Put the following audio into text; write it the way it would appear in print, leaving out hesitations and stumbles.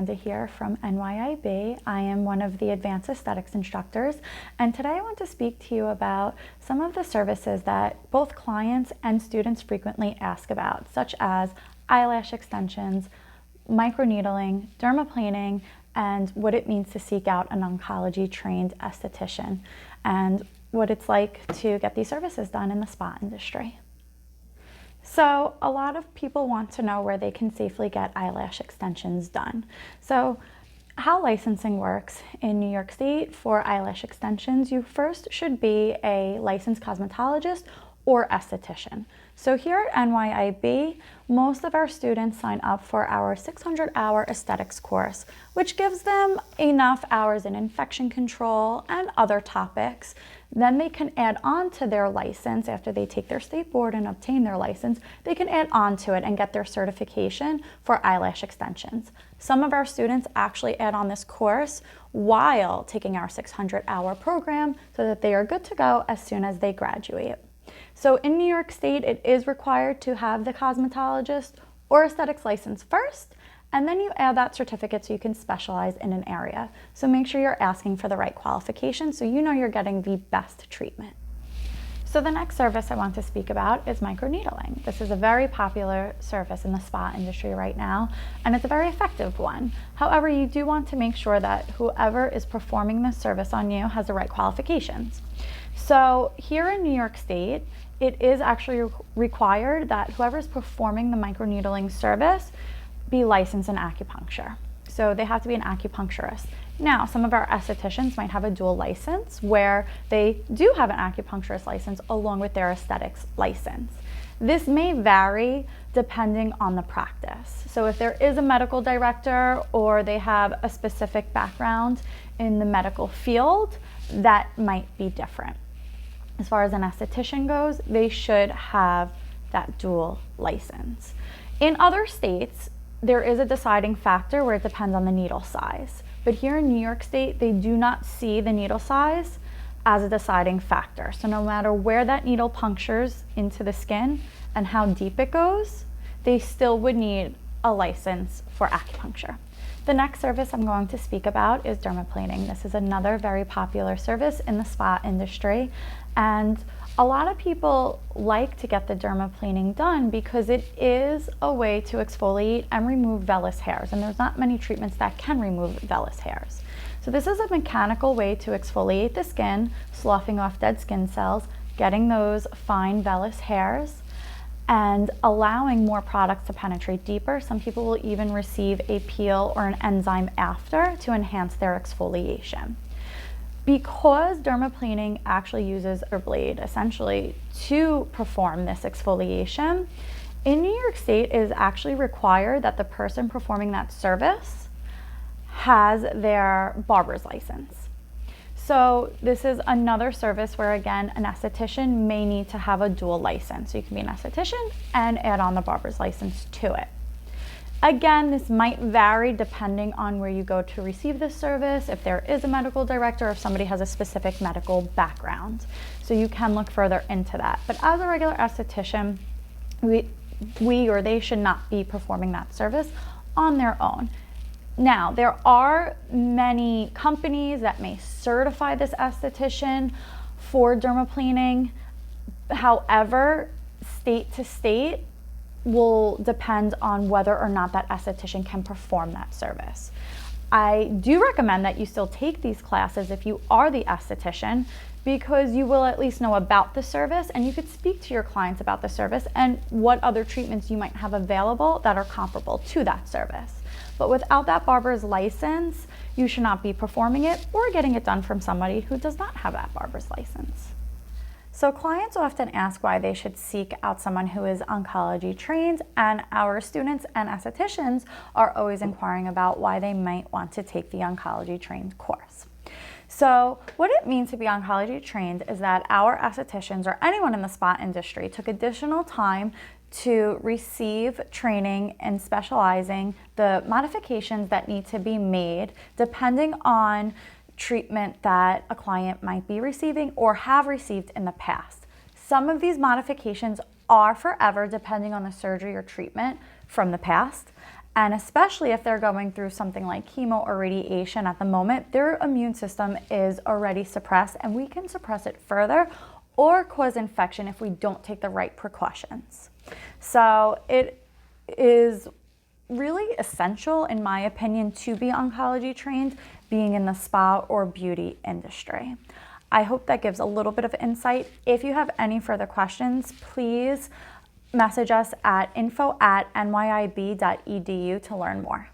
Amanda here from NYIB. I am one of the advanced aesthetics instructors, and today I want to speak to you about some of the services that both clients and students frequently ask about, such as eyelash extensions, microneedling, dermaplaning, and what it means to seek out an oncology trained esthetician, and what it's like to get these services done in the spa industry. So a lot of people want to know where they can safely get eyelash extensions done. So how licensing works in New York State for eyelash extensions, you first should be a licensed cosmetologist or esthetician. So here at NYIB, most of our students sign up for our 600-hour aesthetics course, which gives them enough hours in infection control and other topics. Then they can add on to their license after they take their state board and obtain their license. They can add on to it and get their certification for eyelash extensions. Some of our students actually add on this course while taking our 600-hour program so that they are good to go as soon as they graduate. So in New York State, it is required to have the cosmetologist or aesthetics license first, and then you add that certificate so you can specialize in an area. So make sure you're asking for the right qualifications so you know you're getting the best treatment. So the next service I want to speak about is microneedling. This is a very popular service in the spa industry right now, and it's a very effective one. However, you do want to make sure that whoever is performing this service on you has the right qualifications. So here in New York State, it is actually required that whoever is performing the microneedling service be licensed in acupuncture. So they have to be an acupuncturist. Now, some of our estheticians might have a dual license where they do have an acupuncturist license along with their aesthetics license. This may vary depending on the practice. So if there is a medical director or they have a specific background in the medical field, that might be different. As far as an esthetician goes, they should have that dual license. In other states, there is a deciding factor where it depends on the needle size. But here in New York State, they do not see the needle size as a deciding factor. So no matter where that needle punctures into the skin and how deep it goes, they still would need a license for acupuncture. The next service I'm going to speak about is dermaplaning. This is another very popular service in the spa industry, and a lot of people like to get the dermaplaning done because it is a way to exfoliate and remove vellus hairs, and there's not many treatments that can remove vellus hairs. So this is a mechanical way to exfoliate the skin, sloughing off dead skin cells, getting those fine vellus hairs, and allowing more products to penetrate deeper. Some people will even receive a peel or an enzyme after to enhance their exfoliation. Because dermaplaning actually uses a blade essentially to perform this exfoliation, in New York State it is actually required that the person performing that service has their barber's license. So this is another service where, again, an esthetician may need to have a dual license. So you can be an esthetician and add on the barber's license to it. Again, this might vary depending on where you go to receive this service, if there is a medical director, or if somebody has a specific medical background. So you can look further into that. But as a regular esthetician, we or they should not be performing that service on their own. Now, there are many companies that may certify this esthetician for dermaplaning. However, state to state will depend on whether or not that esthetician can perform that service. I do recommend that you still take these classes if you are the esthetician, because you will at least know about the service and you could speak to your clients about the service and what other treatments you might have available that are comparable to that service. But without that barber's license, you should not be performing it or getting it done from somebody who does not have that barber's license. So clients often ask why they should seek out someone who is oncology trained, and our students and estheticians are always inquiring about why they might want to take the oncology trained course. So what it means to be oncology trained is that our estheticians or anyone in the spa industry took additional time to receive training in specializing the modifications that need to be made depending on treatment that a client might be receiving or have received in the past. Some of these modifications are forever depending on the surgery or treatment from the past, And especially if they're going through something like chemo or radiation at the moment, their immune system is already suppressed, and we can suppress it further or cause infection if we don't take the right precautions. So it is really essential, in my opinion, to be oncology trained, being in the spa or beauty industry. I hope that gives a little bit of insight. If you have any further questions, please message us at info@nyib.edu to learn more.